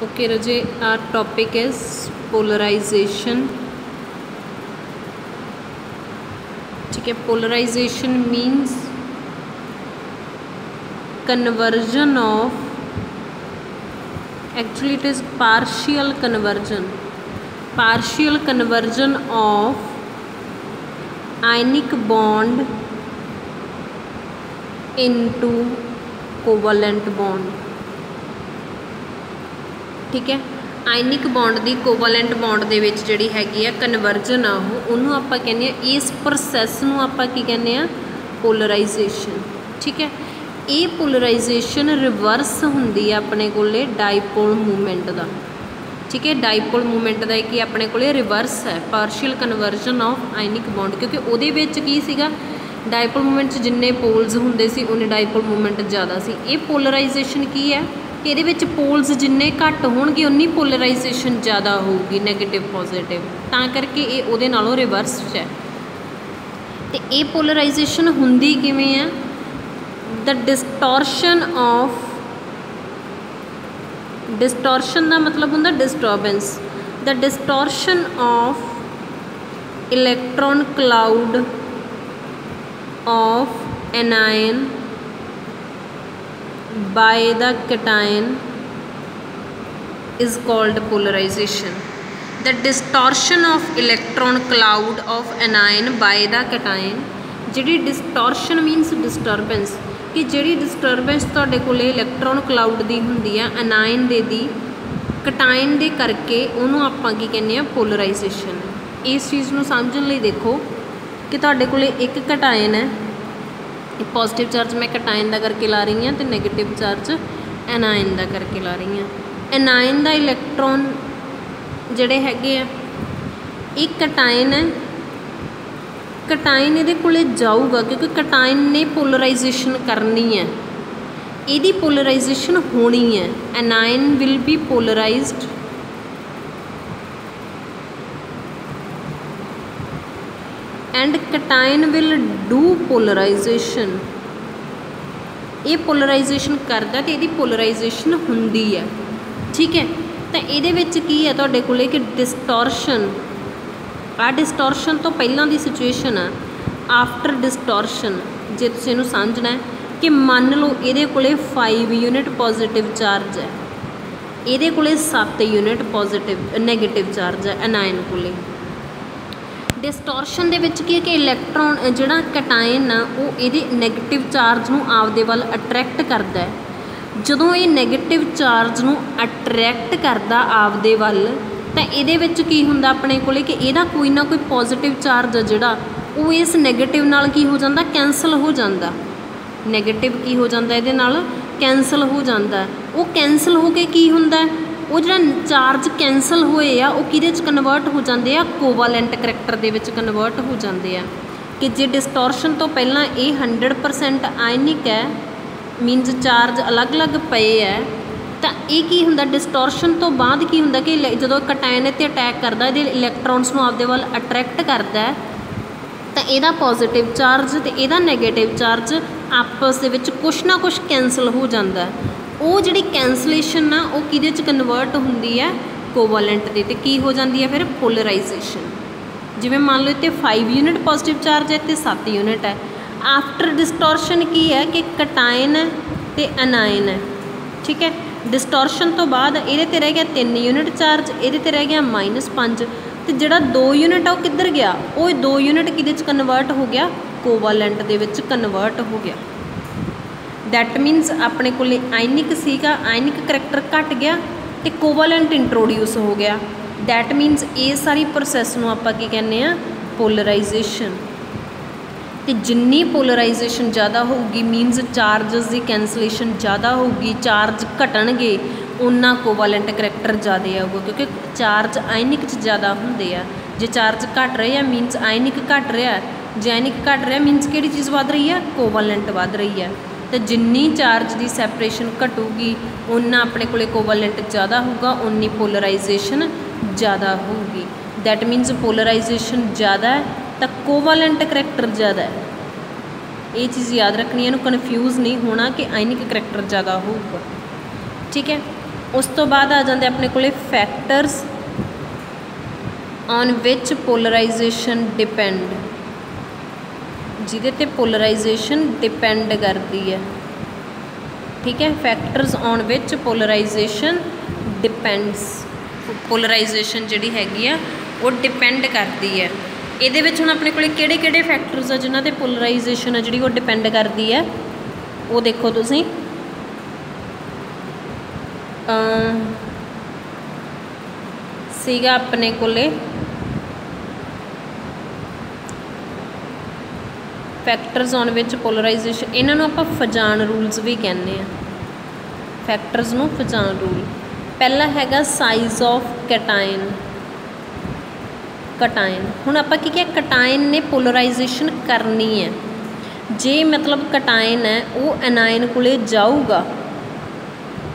Okay Raje, our topic is polarization. ठीक है, polarization means conversion of, actually it is partial conversion of ionic bond into covalent bond. ठीक है, ionic bond की covalent bond दे विच जिहड़ी हैगी आ कन्वर्जन आ उहनूं आपां कहने आ, इस प्रोसैस नूं आपां की कहने आ, पोलराइजेशन। ठीक है, ये पोलराइजेशन रिवर्स हुंदी है अपने कोले डाईपोल मूवमेंट का। ठीक है, डाईपोल मूवमेंट का कि अपने कोले रिवर्स है partial conversion of ionic bond, क्योंकि उहदे विच की सीगा डाईपोल मूवमेंट जिन्ने पोल्स हुंदे सी उन्ने डाईपोल मूवमेंट ज़्यादा सी। ये पोलराइजेशन की है कि ये पोल्स जिन्ने घट होणगे उन्नी पोलराइजेशन ज़्यादा होगी, नैगेटिव पॉजिटिव, तां करके ये उहदे नालों रिवर्स है। तो ये पोलराइजेशन हुंदी किवें है? द डिस्टॉर्शन ऑफ, डिस्टॉर्शन का मतलब हुंदा disturbance, the distortion of electron cloud of anion by the cation is called polarization. The distortion of electron cloud of anion by the cation, जिहड़ी distortion means disturbance, कि जिहड़ी disturbance तुहाडे कोले electron cloud दी हुंदी है एनायन दे दी cation दे करके उहनूं आपां की कहने आ पोलराइजेशन। इस चीज़ नूं समझण लई देखो कि तुहाडे कोले एक कटायन है, पॉजिटिव चार्ज मैं कटायन का करके ला रही हाँ तो नैगेटिव चार्ज एनायन का करके ला रही हाँ। एनायन का इलैक्ट्रॉन जड़े हैगे आ, एक कटायन है, कटायन ये कोले जाऊगा क्योंकि कटायन ने पोलराइजेशन करनी है, यदी पोलराइजेशन होनी है। Anion will be polarized and cation will do polarization. ये पोलराइजेशन करता तो ये पोलराइजेशन हुंदी है। ठीक है, तो ये की है तुहाडे कोले कि डिस्टॉर्शन, आ डिस्टॉर्शन तो पहला दी सिचुएशन है। आफ्टर डिस्टॉर्शन जे तुसीं इहनूं समझना है कि मान लो ये कोले 5 यूनिट पॉजिटिव चार्ज है, ये कोले 7 यूनिट पॉजिटिव नैगेटिव चार्ज है एनायन कोले। डिस्टॉर्शन दे विच की है कि इलैक्ट्रॉन जिहड़ा कटायन आ वो ये नैगेटिव चार्ज नूं आपदे वल अट्रैक्ट करदा है। जदों ये नैगेटिव चार्ज नूं अट्रैक्ट करदा आपदे वल तां इहदे विच की हुंदा अपने कोले कि इहदा कोई ना कोई पॉजिटिव चार्ज आ जिहड़ा वो इस नैगेटिव नाल की हो जांदा, कैंसल हो जांदा। नैगेटिव की हो जांदा इहदे नाल कैंसल हो जांदा। वो कैंसल हो के की हुंदा, वो जो चार्ज कैंसल होए आ वो किहदे च कन्वर्ट हो जाते हैं, covalent character they which convert हो जाते हैं। कि जे डिस्टॉर्शन तो पहला ये 100% आयनिक है, मीनस चार्ज अलग अलग पे है, तो ये की हुंदा डिस्टॉर्शन तो बाद की हुंदा कि जो कटायन ते अटैक करता ये इलैक्ट्रॉन्स नूं आपदे वल अट्रैक्ट करता है, तो यदा पॉजिटिव चार्ज तो यदा नैगेटिव चार्ज आपस दे विच कुछ ना कुछ कैंसल हो जाता है। वो जी कैंसलेशन आ वो किहदे च कन्वर्ट होंदी है, कोवालेंट दे, ते की हो जाती है फिर पोलराइजेशन। जिवें मान लो इत्ते 5 यूनिट पॉजिटिव चार्ज है तो 7 यूनिट है। आफ्टर डिस्टॉर्शन की है कि कटायन है तो एनायन है। ठीक है, डिस्टॉर्शन तो बाद ये रह गया 3 यूनिट चार्ज, ये रह गया -5, तो जिहड़ा 2 यूनिट है वो किधर गया, वो 2 यूनिट किहदे च कन्वर्ट हो गया, कोवालेंट दे विच कन्वर्ट हो गया। दैट मीनस अपने को आयनिक सीगा, आयनिक करैक्टर घट गया तो कोवालेंट इंट्रोड्यूस हो गया। दैट मीनस ये सारी प्रोसैस नूं आपां की कहने आ, पोलराइजेशन। तो जिन्नी पोलराइजेशन ज़्यादा होगी मीनस चार्जिज की कैंसलेशन ज़्यादा होगी, चार्ज घटणगे उन्ना कोवालेंट करैक्टर ज़्यादा आऊगा, क्योंकि चार्ज आयनिक ज़्यादा होंदे आ। जे चार्ज घट रहे हैं मीनस आयनिक घट रहा है, जे आयनिक घट रहा मीनस किहड़ी चीज़ वध रही है, कोवालेंट वध रही है। तो जिन्नी चार्ज की सैपरेशन घटूगी उन्ना अपने को कोवालेंट ज़्यादा होगा, उन्नी पोलराइजेशन ज़्यादा होगी। दैट मीनस पोलराइजेशन ज़्यादा है तो कोवालेंट करैक्टर ज़्यादा है। ये चीज़ याद रखनी है, इन्हूं कन्फ्यूज़ नहीं होना कि आयनिक करैक्टर ज़्यादा होगा। ठीक है, उस तो बाद आ जाते अपने कोले factors on which polarization depend, जिहदे ते पोलराइजेशन डिपेंड करती है। ठीक है, factors on which polarization depends, polarization जिहड़ी हैगी आ वो डिपेंड करती है। ਇਹਦੇ ਵਿੱਚ ਹੁਣ ਆਪਣੇ ਕੋਲੇ ਕਿਹੜੇ ਕਿਹੜੇ ਫੈਕਟਰਸ ਆ ਜਿਨ੍ਹਾਂ ਤੇ ਪੋਲਰਾਈਜੇਸ਼ਨ ਆ ਜਿਹੜੀ ਉਹ ਡਿਪੈਂਡ ਕਰਦੀ ਹੈ, ਉਹ ਦੇਖੋ ਤੁਸੀਂ। ਸੀਗਾ ਆਪਣੇ ਕੋਲੇ फैक्टर्स ऑन विच पोलराइजेशन, इन्हों आप फजान रूल्स भी कहने हैं, फैक्टर्स नूं फजान रूल। पहला हैगा साइज़ ऑफ कैटाइन, कटाइन हुण आपां की क्या कटाइन ने पोलराइजेशन करनी है, जे मतलब कटाइन है वो एनाइन कोले जाऊगा।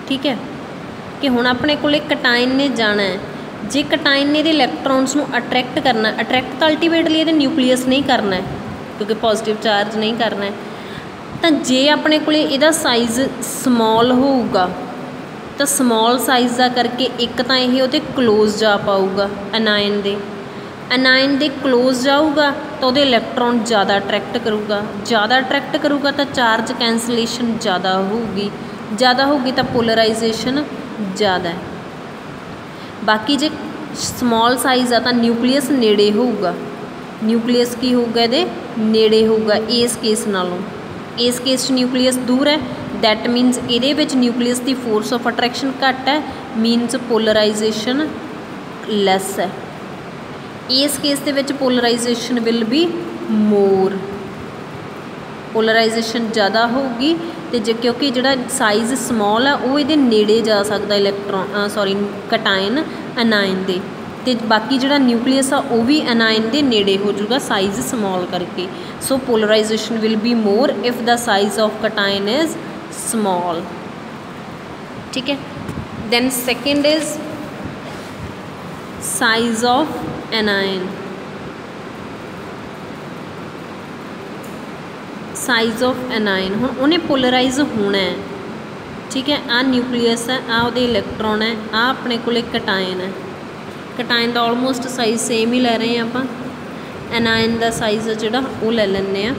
ठीक है कि हुण अपने कोले कटाइन ने जाना है, जे कटाइन ने इलैक्ट्रॉन्स नूं अट्रैक्ट करना, अट्रैक्ट तो अल्टीमेटली ये न्यूक्लीयस नहीं करना है क्योंकि पॉजिटिव चार्ज नहीं करना है। तो जे अपने कोले इहदा साइज़ समॉल होऊगा तो समॉल साइज़ का करके एक तो यह उहदे क्लोज जा पाऊगा, एनाइन दे क्लोज जाऊगा तो उहदे इलैक्ट्रॉन ज़्यादा अट्रैक्ट करूगा तो चार्ज कैंसलेशन ज़्यादा होगी तो पोलराइजेशन ज़्यादा है। बाकी जे समॉल साइज़ आ तो न्यूक्लीयस नेड़े होऊगा, न्यूक्लीयस की होगा ये नेड़े होगा इस केस नालों, इस केस न्यूक्लीयस दूर है, दैट मीनस ये न्यूक्लीयस की फोर्स ऑफ अट्रैक्शन घट है, मीनस पोलराइजेशन लैस है। इस केस के विच polarization will be more, polarization ज़्यादा होगी तो जे क्योंकि जिहड़ा साइज़ समॉल है वो ये नेड़े जा सकता इलैक्ट्रॉन कटाइन एनाइन दे, ते बाकी जिहड़ा न्यूक्लीयस आ वो भी एनाइन दे नेड़े हो जाऊगा साइज़ समॉल करके। So polarization will be more if the size of cation is small। ठीक है, then second is size of anion, size of anion हुण उन्हें पोलराइज होना है। ठीक है, आ न्यूक्लीयस है, आ उहदे इलैक्ट्रॉन है, आ अपने कोले कटाइन है, कटाइन का ऑलमोस्ट साइज़ सेम ही ले रहे हैं आप, एनाइन का साइज़ जोड़ा वो ले लें।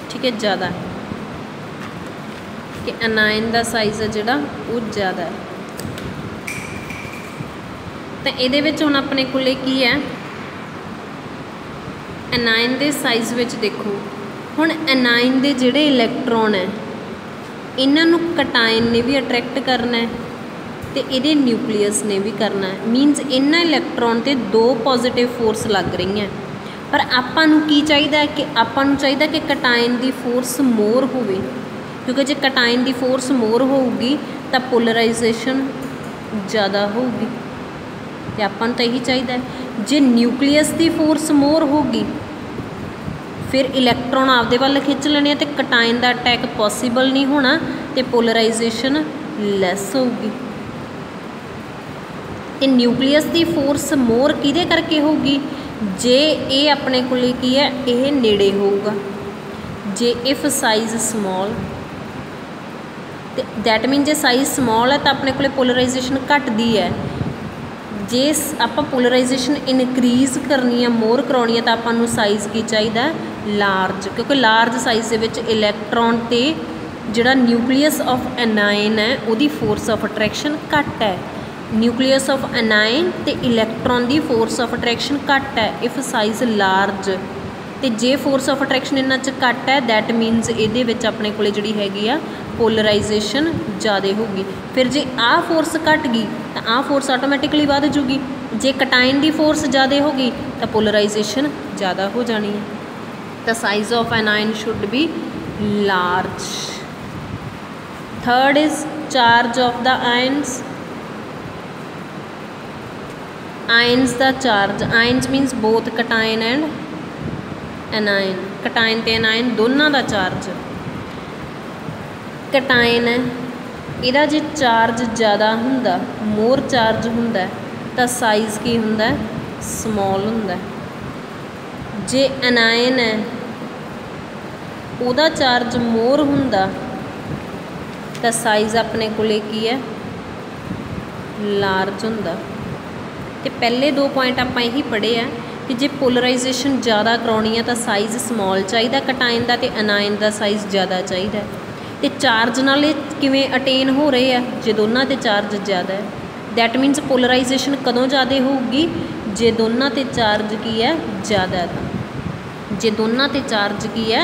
ठीक है, ज़्यादा है कि एनाइन का साइज़ जोड़ा वो ज़्यादा है। तो ये हुण अपने कोले की है एनाइन के साइज़ विच देखो, हुण एनाइन के जोड़े इलैक्ट्रॉन है इन्हों कटाइन ने भी अट्रैक्ट करना है तो ये न्यूक्लीयस ने भी करना है, मीनस इन्हां इलैक्ट्रॉन ते दो पॉजिटिव फोर्स लग रही हैं। पर आपां नूं की चाहिए कि आपां नूं चाहिए कि कटाइन की फोर्स मोर होवे, क्योंकि जे कटाइन की फोर्स मोर होगी तो पोलराइजेशन ज़्यादा होगी, तो आपां नूं तो यही चाहिए। जे न्यूक्लीयस की फोर्स मोर होगी फिर इलैक्ट्रॉन आपदे वल खिंच लेने तो कटाइन का अटैक पॉसीबल नहीं होना तो पोलराइजेशन लैस होगी। तो न्यूक्लीयस की फोर्स मोर किहदे करके होगी, जे ये अपने कोले की है ये नेड़े होगा, जे if size small that mean जे साइज़ समॉल है तो अपने कोले पोलराइजेशन घटदी है। जे आप पोलराइजेशन इनक्रीज़ करनी है, मोर करानी है तो आपको साइज़ की चाहिए लार्ज, क्योंकि लार्ज साइज़ के विच इलैक्ट्रॉन ते जिहड़ा न्यूक्लीयस ऑफ एनाइन है उहदी फोर्स ऑफ अट्रैक्शन घट है। न्यूक्लीयस ऑफ एनाइन ते इलैक्ट्रॉन की फोर्स ऑफ अट्रैक्शन घट है इफ साइज़ लार्ज, तो जे फोर्स ऑफ अट्रैक्शन इन्हां च घट है दैट मीनस ये अपने कोले जिहड़ी हैगी आ पोलराइजेशन ज़्यादा होगी। फिर जे आ फोर्स घट गई तो आ फोर्स ऑटोमैटिकली वध जूगी, जे कटाइन की फोर्स ज़्यादा होगी तो पोलराइजेशन ज़्यादा हो जानी है। तो size of anion should be large. Third is charge of the ions, ions का चार्ज, ions means both cation and anion, cation ते एनाइन दोनों का चार्ज। कटाइन है इहदा जे चार्ज ज़्यादा हुंदा, मोर चार्ज हुंदा तो साइज़ की हुंदा समॉल हुंदा। जे एनाइन है उहदा चार्ज मोर हुंदा तो साइज़ अपने कोले की है लार्ज हुंदा। ते पहले 2 पॉइंट आपां यही पढ़े आ कि जे पोलराइजेशन ज़्यादा कराउणी है तो साइज़ समॉल चाहिए कटाइन का, तो अनायन का साइज़ ज़्यादा चाहिए। तो चार्ज नाल किवें अटेन हो रहे हैं जे दोनों ते चार्ज ज़्यादा है। दैट मीनस पोलराइजेशन कदों ज़्यादा होगी जे दोनों ते चार्ज की है ज़्यादा है। जे दोनों ते चार्ज की है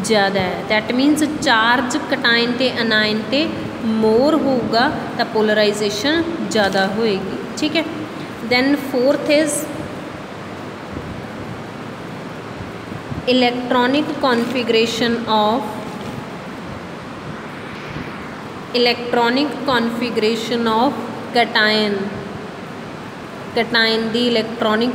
ज़्यादा है दैट मीनस चार्ज कटाइन ते अनायन ते मोर होगा तो पोलराइजेशन ज़्यादा होएगी। ठीक है। Then fourth is electronic configuration of cation. Cation दी इलैक्ट्रॉनिक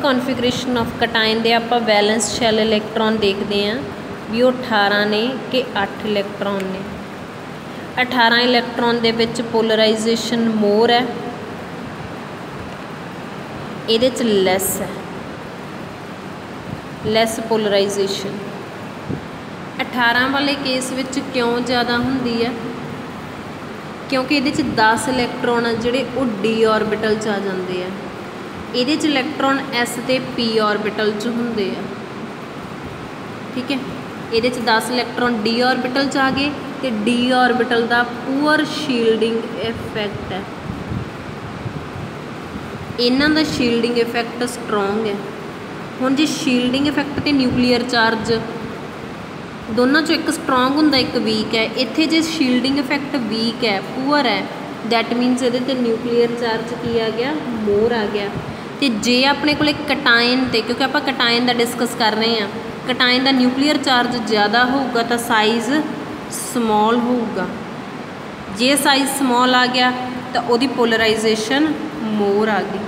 कॉन्फ़िगरेशन ऑफ कटायन दे आपां वैलेंस शैल इलैक्ट्रॉन देखते हैं भी वो 18 ने कि 8 इलैक्ट्रॉन ने। 18 इलैक्ट्रॉन दे विच पोलराइजेशन मोर है, इहदे च लैस है, लैस पोलराइजेशन। 18 वाले केस विच क्यों ज़्यादा हुंदी है? क्योंकि ये 10 इलैक्ट्रॉन जिहड़े वो डी ऑर्बिटल च आ जाते हैं। ये इलैक्ट्रॉन एस ते पी ऑर्बिटल च हुंदे आ। ठीक है। ये 10 इलैक्ट्रॉन डी ऑर्बिटल च आ गए तो डी ऑर्बिटल का पुअर शील्डिंग इफैक्ट है। इन्हां दा शील्डिंग इफैक्ट स्ट्रोंग है। हुण जे शील्डिंग इफैक्ट तो न्यूक्लीयर चार्ज दोनों चो एक स्ट्रोंग हुंदा एक वीक है। इत्थे जे शील्डिंग इफैक्ट वीक है, पुअर है, दैट मीनस ये न्यूक्लीयर चार्ज की आ गया मोर आ गया। तो जे अपने को कटायन ते, क्योंकि आप कटायन का डिस्कस कर रहे हैं, कटायन का न्यूक्लीयर चार्ज ज़्यादा होगा तो साइज़ समॉल होगा। जे साइज़ समॉल आ गया तो वो पोलराइजेशन मोर आ गई।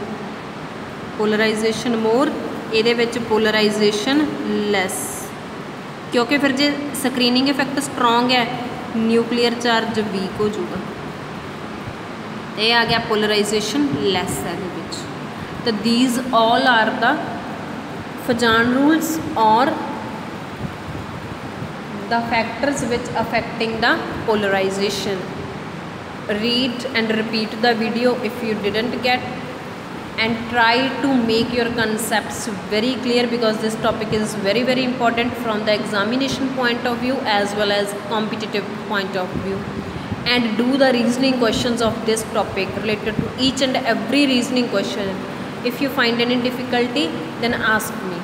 पोलराइजेशन मोर, ये पोलराइजेशन लैस, क्योंकि फिर जे स्क्रीनिंग इफैक्ट स्ट्रोंग है न्यूक्लीयर चार्ज वीक हो जाऊगा। ये आ गया पोलराइजेशन लैस है। तो these all are the Fajans rules और the factors which affecting the polarization. Read and repeat the video if you didn't get and try to make your concepts very clear because this topic is very important from the examination point of view as well as competitive point of view, and do the reasoning questions of this topic related to each and every reasoning question. If you find any difficulty then ask me.